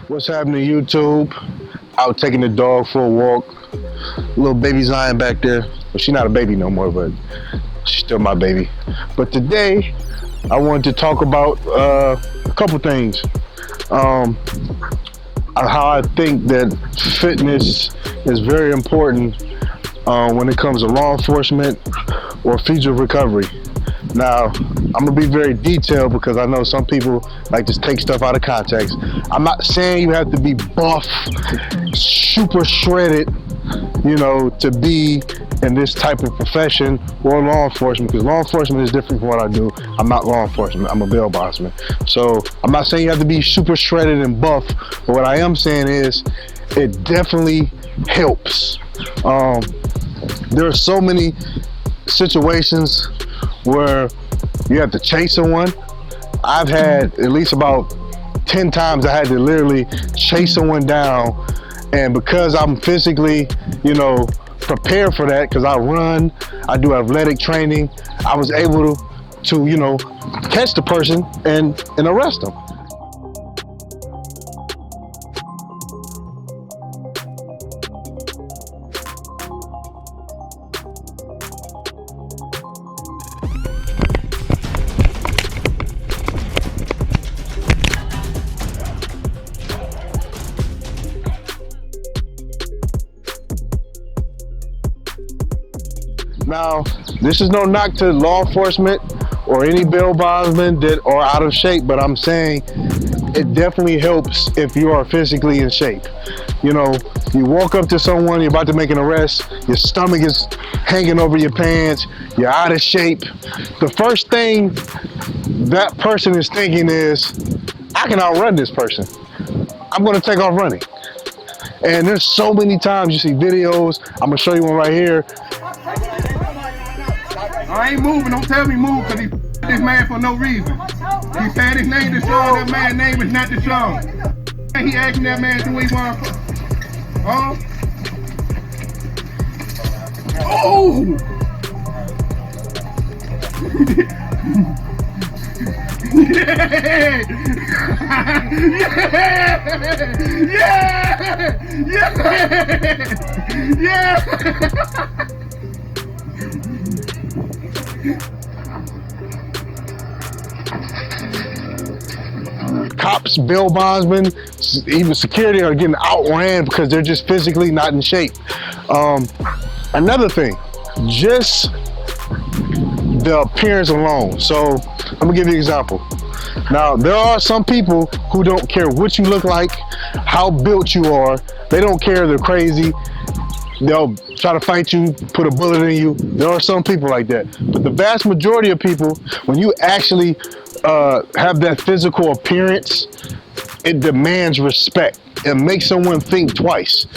What's happening, YouTube? Out taking the dog for a walk. Little baby Zion back there. Well, she's not a baby no more, but she's still my baby. But today, I wanted to talk about a couple things. How I think that fitness is very important when it comes to law enforcement or fugitive recovery. Now, I'm gonna be very detailed because I know some people like to take stuff out of context. I'm not saying you have to be buff, super shredded, you know, to be in this type of profession or law enforcement, because law enforcement is different from what I do. I'm not law enforcement, I'm a bailbondsman. So I'm not saying you have to be super shredded and buff, but what I am saying is it definitely helps. There are so many situations where you have to chase someone. I've had at least about 10 times I had to literally chase someone down, and because I'm physically, you know, prepared for that, because I run, I do athletic training, I was able to you know, catch the person and arrest them. Now, this is no knock to law enforcement or any bail bondsmen that are out of shape, but I'm saying it definitely helps if you are physically in shape. You know, you walk up to someone, you're about to make an arrest, your stomach is hanging over your pants, you're out of shape. The first thing that person is thinking is, I can outrun this person. I'm gonna take off running. And there's so many times you see videos, I'm gonna show you one right here. I ain't moving, don't tell me move, because he this man for no reason. He said his name Deshaun, that man's name is not Deshaun. And he asking that man who he want. Oh! Oh! Yeah! Yeah! Yeah! Cops, bail bondsmen, even security are getting outran because they're just physically not in shape. Another thing, just the appearance alone. So I'm gonna give you an example. Now, there are some people who don't care what you look like, how built you are. They don't care, they're crazy. They'll try to fight you, put a bullet in you. There are some people like that. But the vast majority of people, when you actually have that physical appearance, it demands respect. It makes someone think twice.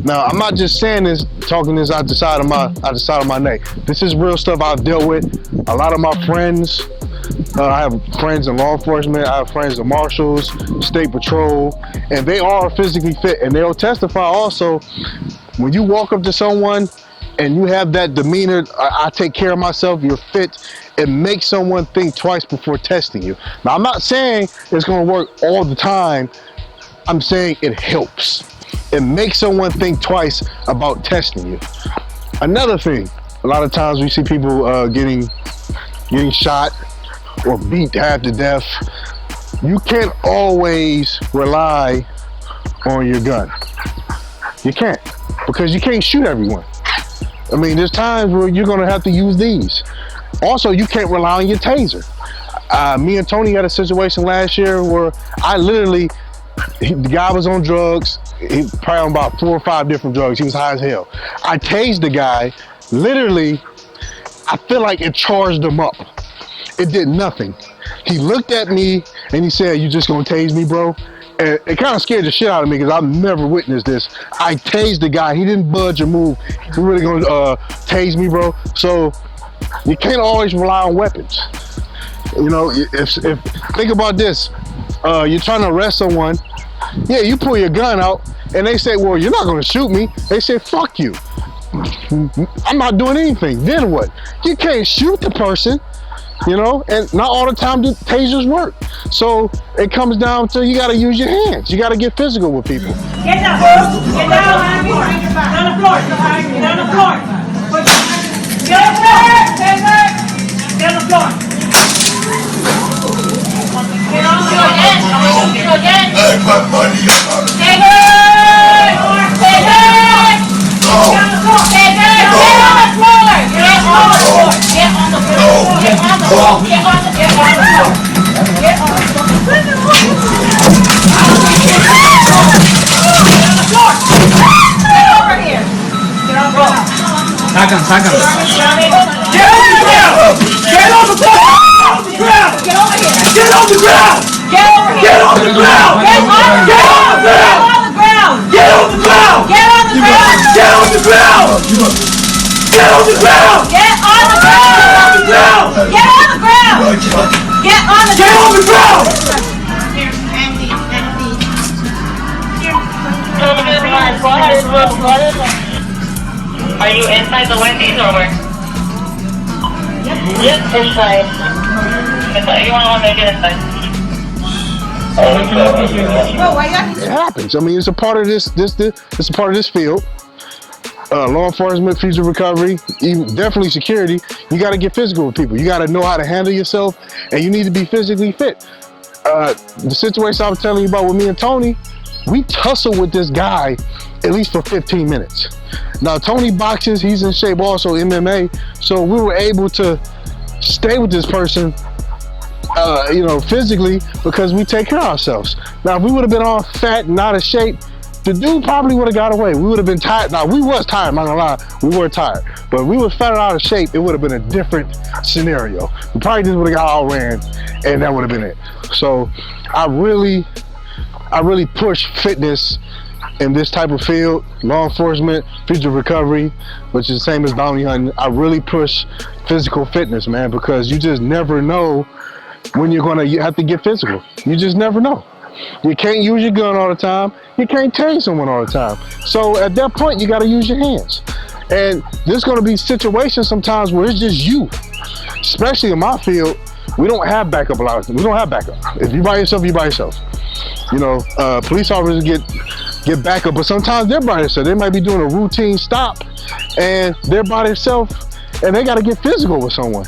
Now, I'm not just saying this, talking this out the side of my neck. This is real stuff I've dealt with. A lot of my friends, I have friends in law enforcement, I have friends in marshals, state patrol, and they are physically fit, and they'll testify also. When you walk up to someone and you have that demeanor, I take care of myself, you're fit, it makes someone think twice before testing you. Now, I'm not saying it's gonna work all the time. I'm saying it helps. It makes someone think twice about testing you. Another thing, a lot of times we see people getting shot or beat half to death. You can't always rely on your gun. You can't, because you can't shoot everyone. I mean, there's times where you're gonna have to use these. Also, you can't rely on your taser. Me and Tony had a situation last year where I literally, the guy was on drugs, he probably on about 4 or 5 different drugs, he was high as hell. I tased the guy, literally, I feel like it charged him up. It did nothing. He looked at me and he said, "You just gonna tase me, bro?" And it kind of scared the shit out of me because I've never witnessed this. I tased the guy, he didn't budge or move. He's really gonna tase me, bro. So you can't always rely on weapons. You know, if think about this, you're trying to arrest someone, yeah, you pull your gun out and they say, "Well, you're not gonna shoot me." They say, "Fuck you. I'm not doing anything." Then what? You can't shoot the person. You know, and not all the time do tasers work. So it comes down to you gotta use your hands. You gotta get physical with people. Get down, get down, get on the floor, get on the floor. Get over there, get on the floor. Get on the floor again, Hey, put money up. Get on the floor, get on the floor, get on the floor, get on the floor, get on the floor, get on the floor, get on the floor, get on the floor. Get over here. Get on the floor. Saca him. Get on the ground. Get on the ground. Get over here. Get on the ground. Get over here. Get on the ground. Get on the ground. Get on the ground. Get on the ground. Get on the ground. Get on the ground. Get on the ground. Get on the ground. Get on the ground. Get on the ground. Are you inside the Wendy's or where? Yep, inside. You want to make it inside? It happens. I mean, it's a part of this it's a part of this field. Law enforcement, future recovery, even definitely security. You got to get physical with people. You got to know how to handle yourself, and you need to be physically fit. The situation I was telling you about with me and Tony, we tussled with this guy at least for 15 minutes. Now, Tony boxes, he's in shape also, MMA, so we were able to stay with this person, you know, physically, because we take care of ourselves. Now, if we would have been all fat and out of shape, the dude probably would have got away. We would have been tired. Now, we was tired, I'm not gonna lie, we were tired, but we were fat and out of shape, it would have been a different scenario. We probably just would have got outran, and that would have been it. So, I really push fitness in this type of field, law enforcement, future recovery, which is the same as bounty hunting. I really push physical fitness, man, because you just never know when you're gonna have to get physical. You just never know. You can't use your gun all the time. You can't tase someone all the time. So at that point, you gotta use your hands. And there's gonna be situations sometimes where it's just you. Especially in my field, we don't have backup a lot of times. We don't have backup. If you by yourself, you by yourself. You know, police officers get backup, but sometimes they're by themselves. They might be doing a routine stop and they're by themselves and they gotta get physical with someone.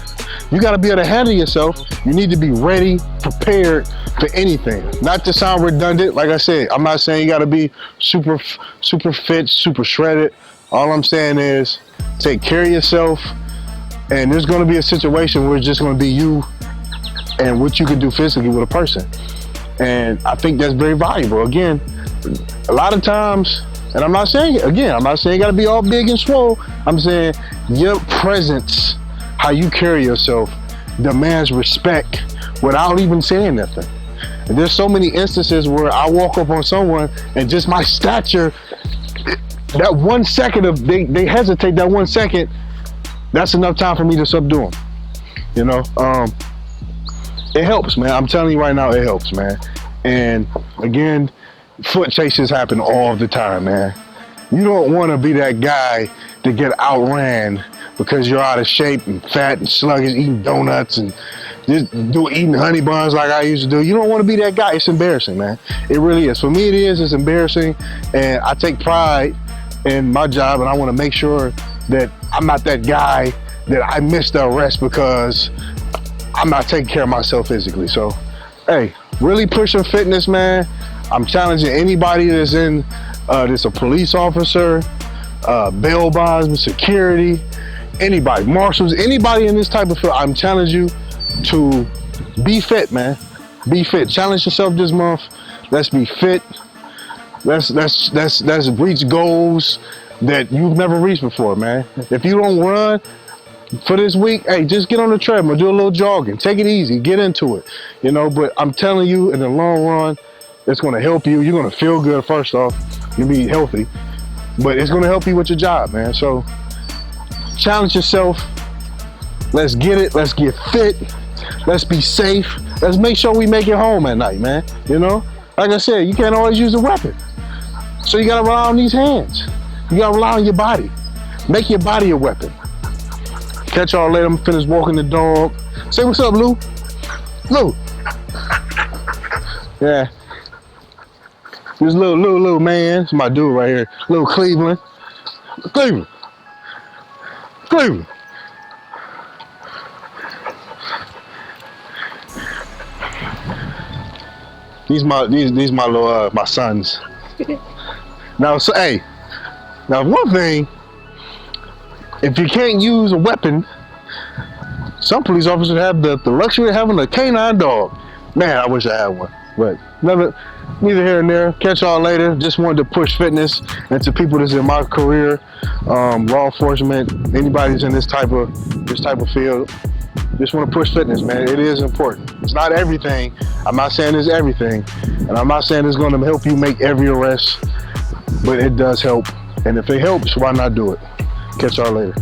You gotta be able to handle yourself. You need to be ready, prepared for anything. Not to sound redundant, like I said, I'm not saying you gotta be super fit, super shredded. All I'm saying is take care of yourself, and there's gonna be a situation where it's just gonna be you and what you can do physically with a person. And I think that's very valuable. Again, a lot of times, and I'm not saying you gotta be all big and swole. I'm saying your presence, how you carry yourself, demands respect without even saying nothing. And there's so many instances where I walk up on someone and just my stature, that 1 second of they hesitate, that 1 second, that's enough time for me to subdue them. You know, it helps, man. I'm telling you right now, it helps, man. And again, foot chases happen all the time, man. You don't want to be that guy to get outran because you're out of shape and fat and sluggish, eating donuts and just eating honey buns like I used to do. You don't want to be that guy. It's embarrassing, man. It really is. For me, it is. It's embarrassing, and I take pride in my job, and I want to make sure that I'm not that guy that I missed the arrest because I'm not taking care of myself physically. So, hey, really pushing fitness, man. I'm challenging anybody that's in, that's a police officer, Bailbondsman, security, anybody, marshals, anybody in this type of field. I'm challenging you to be fit, man. Be fit. Challenge yourself this month. Let's be fit. Let's reach goals that you've never reached before, man. If you don't run for this week, hey, just get on the treadmill, do a little jogging, take it easy, get into it, you know. But I'm telling you, in the long run, it's going to help you. You're going to feel good, first off. You'll be healthy, but it's going to help you with your job, man. So challenge yourself. Let's get it. Let's get fit. Let's be safe. Let's make sure we make it home at night, man. You know, like I said, you can't always use a weapon, so you got to rely on these hands. You got to rely on your body. Make your body a weapon. Catch y'all later. I'm finished walking the dog. Say what's up, Lou. Lou. Yeah. This little man. It's my dude right here. Little Cleveland. Cleveland. Cleveland. These my little my sons. Now, so hey, now one thing, if you can't use a weapon, some police officers have the luxury of having a canine dog. Man, I wish I had one, but neither here and there. Catch y'all later. Just wanted to push fitness into people that's in my career, law enforcement, anybody that's in this type of field. Just want to push fitness, man. It is important. It's not everything. I'm not saying it's everything, and I'm not saying it's going to help you make every arrest, but it does help. And if it helps, why not do it? Catch y'all later.